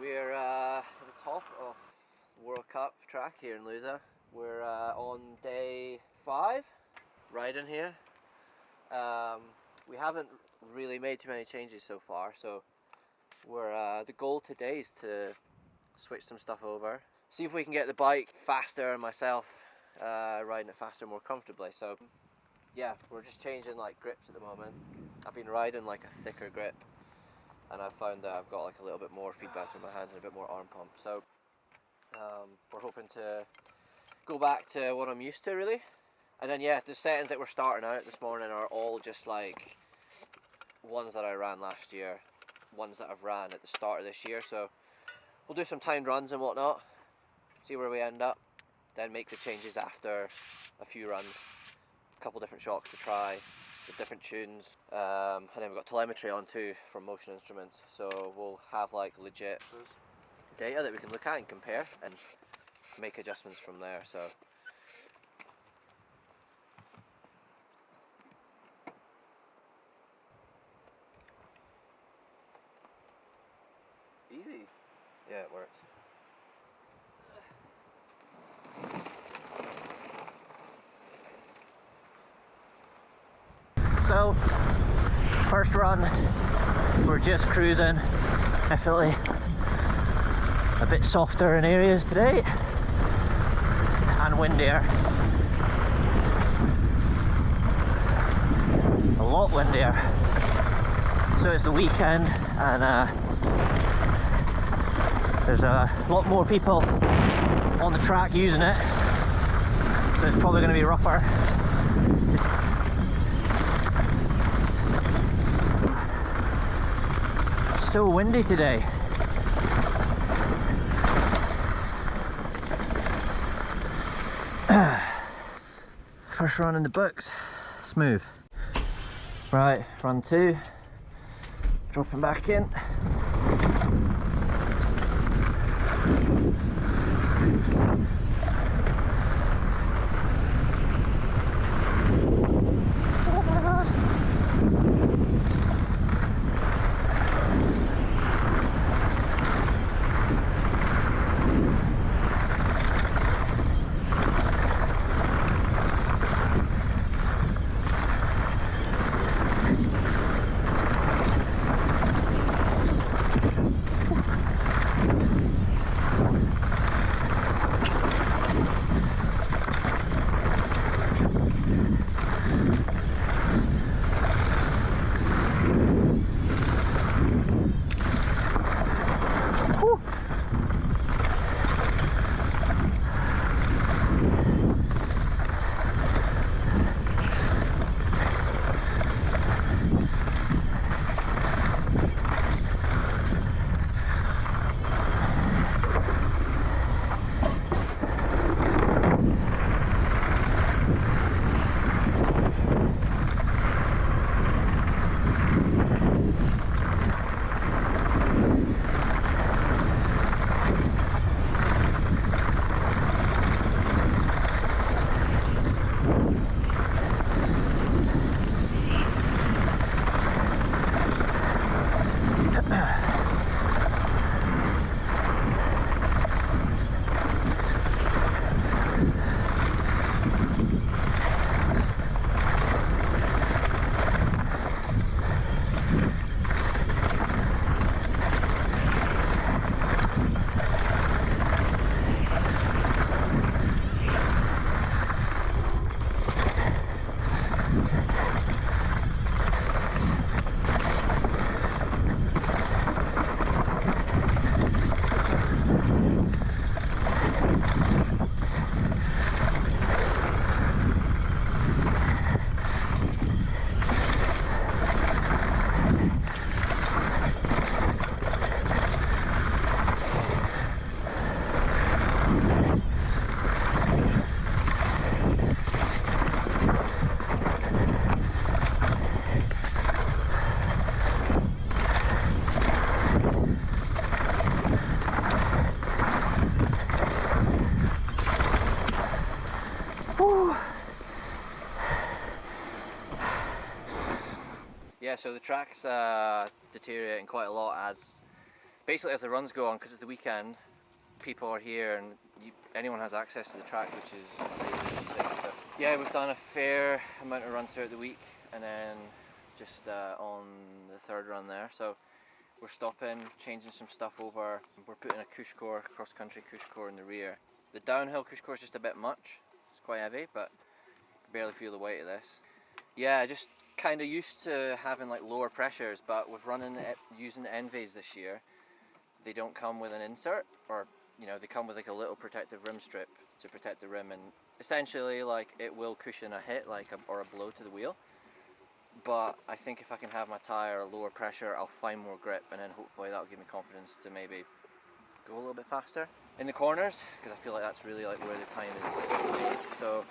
We're at the top of World Cup track here in Lousã. We're on day 5 riding here. We haven't really made too many changes so far, so the goal today is to switch some stuff over, see if we can get the bike faster and myself riding it faster, more comfortably. So yeah, we're just changing like grips at the moment. I've been riding like a thicker grip, and I've found that I've got like a little bit more feedback through my hands and a bit more arm pump. So we're hoping to go back to what I'm used to, really. And then yeah, the settings that we're starting out this morning are all just like ones that I ran last year, ones that I've ran at the start of this year. So we'll do some timed runs and whatnot, see where we end up, then make the changes after a few runs. A couple different shocks to try, with different tunes, and then we've got telemetry on too from Motion Instruments, so we'll have like legit data that we can look at and compare and make adjustments from there. So easy. Yeah, it works. So, first run, we're just cruising. Definitely a bit softer in areas today, and windier. A lot windier. So it's the weekend, and there's a lot more people on the track using it, so it's probably going to be rougher. So windy today. First run in the books, smooth. Right, run 2, dropping back in. Yeah, so the track's deteriorating quite a lot as basically as the runs go on, because it's the weekend, people are here and anyone has access to the track, which is really sick. So yeah, we've done a fair amount of runs throughout the week, and then just on the third run there. So we're stopping, changing some stuff over. We're putting a Cushcore, cross-country Cushcore in the rear. The downhill Cushcore is just a bit much. It's quite heavy, but I barely feel the weight of this. Yeah, just kind of used to having like lower pressures, but with using the Envies this year, they don't come with an insert, or they come with like a little protective rim strip to protect the rim, and essentially like it will cushion a hit or a blow to the wheel. But I think if I can have my tyre lower pressure, I'll find more grip, and then hopefully that'll give me confidence to maybe go a little bit faster in the corners, because I feel like that's really like where the time is made. So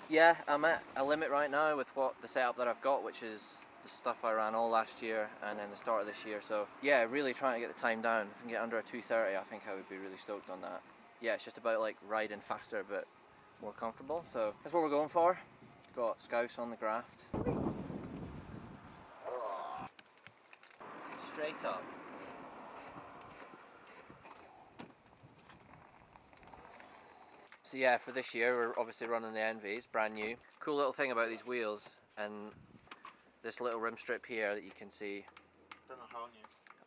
yeah, I'm at a limit right now with the setup that I've got, which is the stuff I ran all last year and then the start of this year. So yeah, really trying to get the time down. If I can get under a 2:30, I think I would be really stoked on that. Yeah, it's just about like riding faster but more comfortable. So that's what we're going for. Got Scouse on the graft. Straight up. So yeah, for this year we're obviously running the Envies, brand new. Cool little thing about these wheels and this little rim strip here that you can see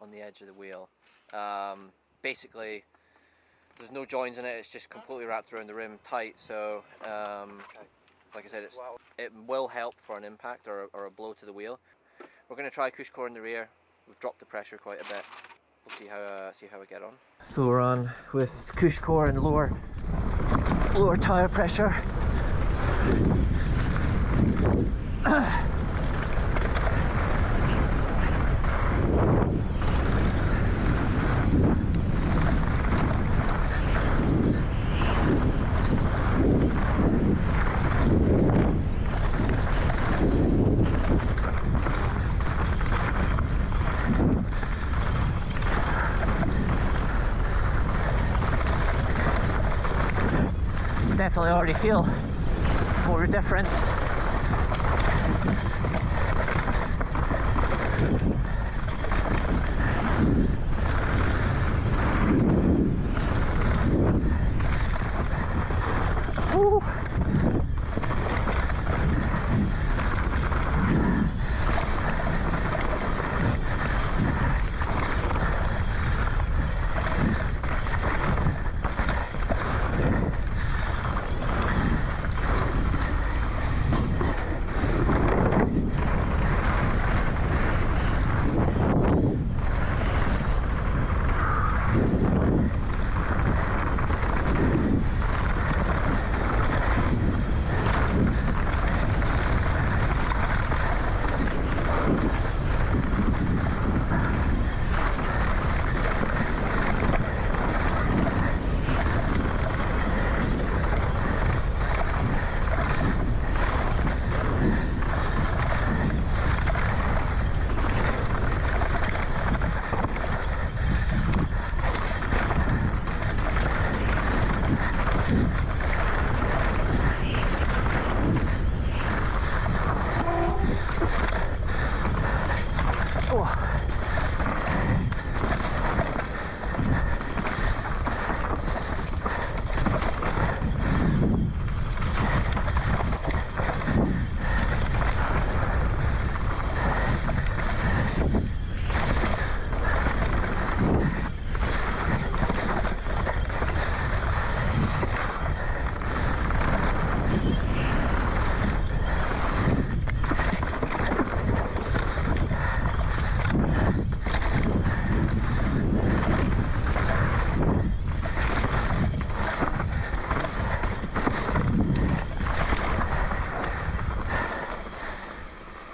on the edge of the wheel. Basically, there's no joins in it, it's just completely wrapped around the rim tight, so like I said, it will help for an impact or a blow to the wheel. We're going to try Cushcore in the rear. We've dropped the pressure quite a bit. We'll see how we get on. Full run with Cushcore and lower tyre pressure. Definitely already feel more difference. Woo.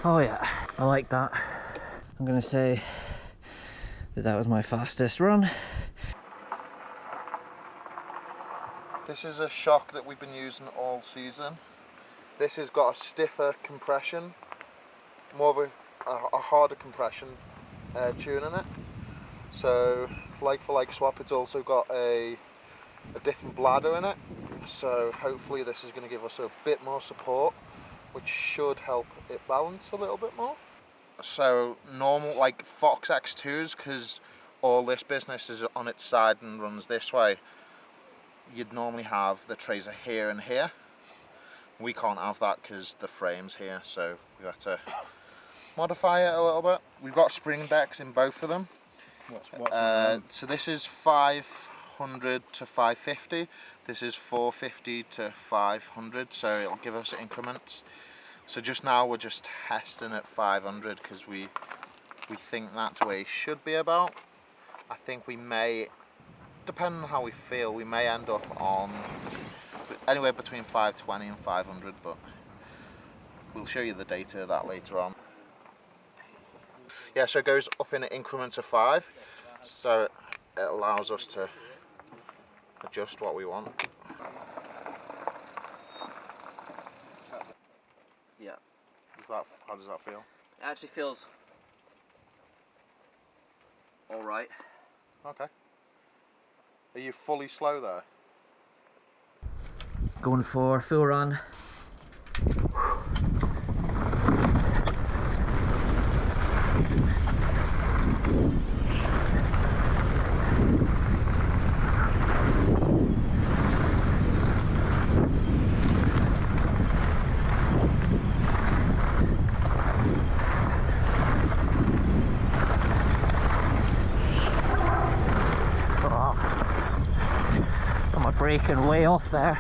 Oh yeah, I like that. I'm gonna say that was my fastest run. This is a shock that we've been using all season. This has got a stiffer compression, more of a harder compression tune in it. So like for like swap, it's also got a different bladder in it. So hopefully this is going to give us a bit more support, which should help it balance a little bit more. So normal like Fox X2s, because all this business is on its side and runs this way, you'd normally have the tracer here and here. We can't have that because the frame's here, so we have to modify it a little bit. We've got spring decks in both of them. So this is 500 to 550. This is 450 to 500. So it'll give us increments. So just now we're just testing at 500 because we think that's where it should be about. I think we may, depending on how we feel, we may end up on anywhere between 520 and 500, but we'll show you the data of that later on. Yeah, so it goes up in increments of 5, so it allows us to adjust what we want. Yeah. How does that feel? It actually feels alright. Okay. Are you fully slow there? Going for full run. Got my braking way off there.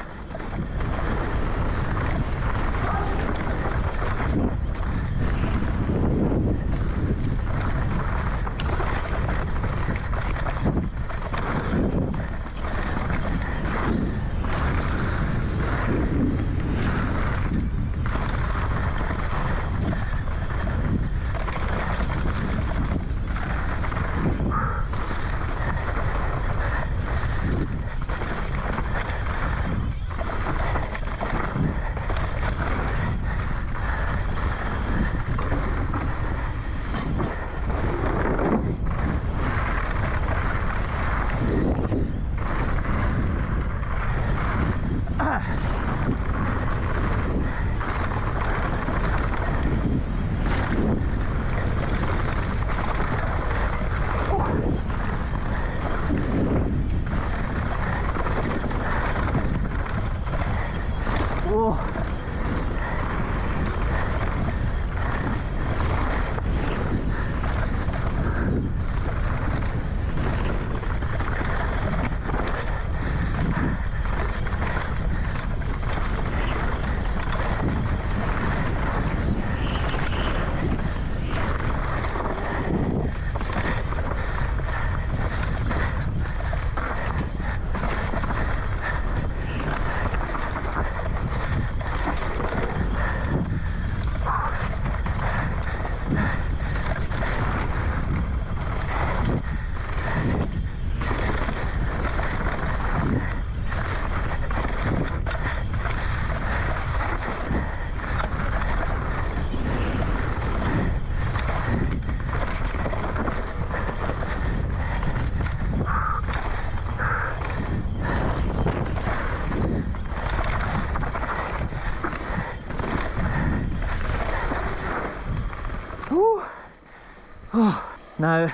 Now,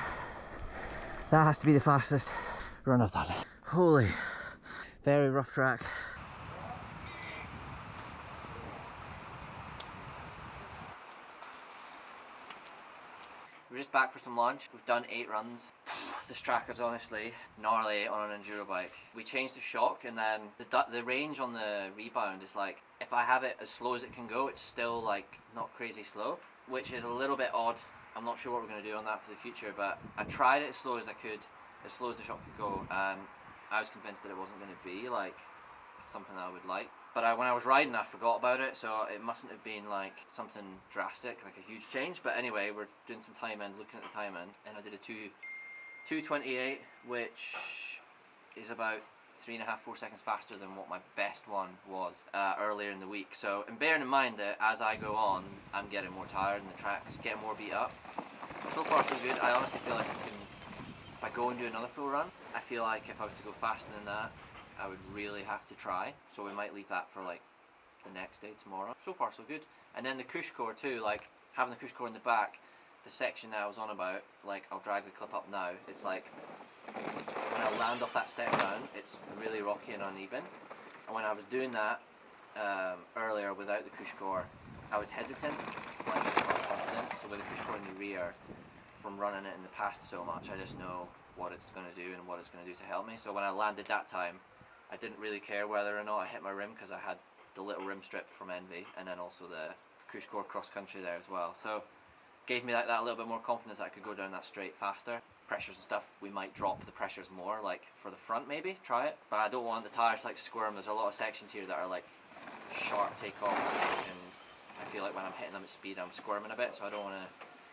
that has to be the fastest run I've done. Holy, very rough track. We're just back for some lunch. We've done 8 runs. This track is honestly gnarly on an enduro bike. We changed the shock, and then the range on the rebound is like, if I have it as slow as it can go, it's still like not crazy slow, which is a little bit odd. I'm not sure what we're going to do on that for the future, but I tried it as slow as I could, as slow as the shock could go, and I was convinced that it wasn't going to be like something that I would like. But when I was riding, I forgot about it, so it mustn't have been like something drastic, like a huge change. But anyway, we're doing some time end, looking at the time end, and I did a 2:28, which is about 3.5-4 seconds faster than what my best one was earlier in the week. So, and bearing in mind that as I go on, I'm getting more tired and the track's getting more beat up. So far so good. I honestly feel like if I go and do another full run, I feel like if I was to go faster than that, I would really have to try. So we might leave that for like the next day, tomorrow. So far so good. And then the cush core too, like having the cush core in the back the section that I was on about, like I'll drag the clip up now, it's like when I land off that step down, it's really rocky and uneven. And when I was doing that earlier without the Cushcore, I was hesitant, like not confident. So with the Cushcore in the rear, from running it in the past so much, I just know what it's going to do and what it's going to do to help me. So when I landed that time, I didn't really care whether or not I hit my rim, because I had the little rim strip from Envy and then also the Cushcore cross country there as well. So gave me that little bit more confidence that I could go down that straight faster. Pressures and stuff, we might drop the pressures more, like for the front maybe, try it. But I don't want the tyres to like squirm. There's a lot of sections here that are like sharp takeoff, and I feel like when I'm hitting them at speed I'm squirming a bit, so I don't want to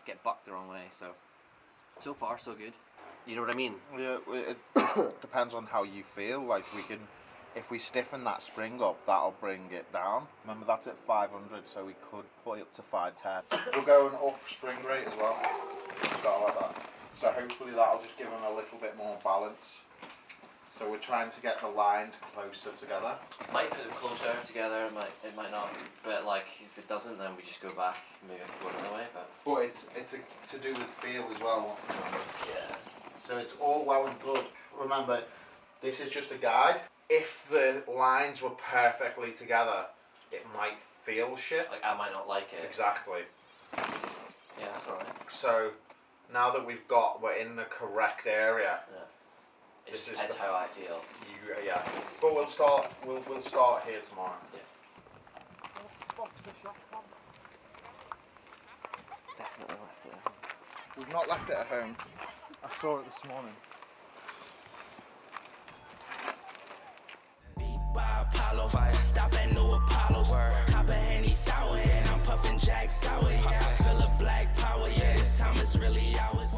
get bucked the wrong way. So far so good. You know what I mean? Yeah, it depends on how you feel. Like we can, if we stiffen that spring up, that'll bring it down. Remember that's at 500, so we could put it up to 510. We're going up spring rate as well. Got like that. So hopefully that'll just give them a little bit more balance. So we're trying to get the lines closer together. Might put them closer together, it might not. But like if it doesn't, then we just go back, maybe have to go another way. But it's to do with feel as well. Yeah. So it's all well and good. Remember, this is just a guide. If the lines were perfectly together, it might feel shit. Like I might not like it. Exactly. Yeah, that's alright. So now that we're in the correct area. Yeah. It just depends how I feel. Yeah. But we'll start here tomorrow. Yeah. Definitely left it at home. We've not left it at home. I saw it this morning. Apollo, stop at New Apollo's. Cop a Henny sour, and I'm puffing Jack sour. Yeah, I feel a black power. Yeah, this time it's really ours.